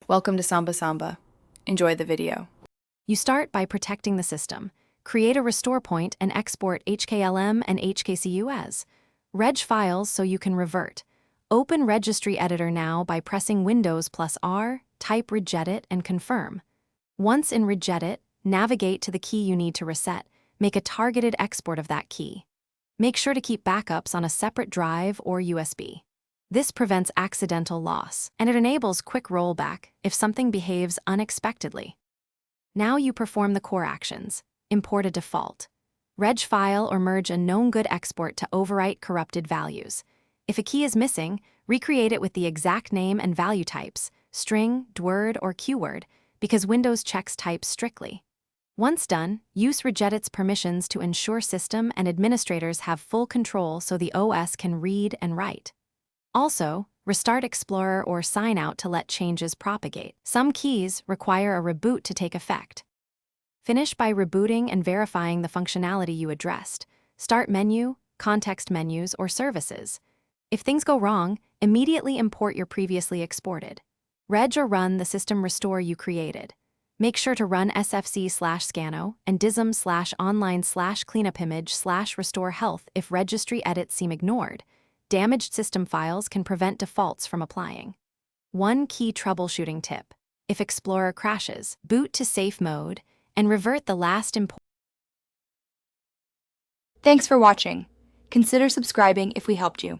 Welcome to Samba Samba. Enjoy the video. You start by protecting the system. Create a restore point and export HKLM and HKCU as reg files so you can revert. Open Registry Editor now by pressing Windows + R, type Regedit and confirm. Once in Regedit, navigate to the key you need to reset. Make a targeted export of that key. Make sure to keep backups on a separate drive or USB. This prevents accidental loss, and it enables quick rollback if something behaves unexpectedly. Now you perform the core actions. Import a default. Reg file or merge a known good export to overwrite corrupted values. If a key is missing, recreate it with the exact name and value types, string, dword, or keyword, because Windows checks types strictly. Once done, use Regedit's permissions to ensure system and administrators have full control so the OS can read and write. Also, restart Explorer or sign out to let changes propagate. Some keys require a reboot to take effect. Finish by rebooting and verifying the functionality you addressed. Start menu, context menus, or services. If things go wrong, immediately import your previously exported. Reg or run the system restore you created. Make sure to run sfc/scano and dism/online/cleanupimage/restore health if registry edits seem ignored. Damaged system files can prevent defaults from applying. One key troubleshooting tip: if Explorer crashes, boot to safe mode and revert the last import. Thanks for watching. Consider subscribing if we helped you.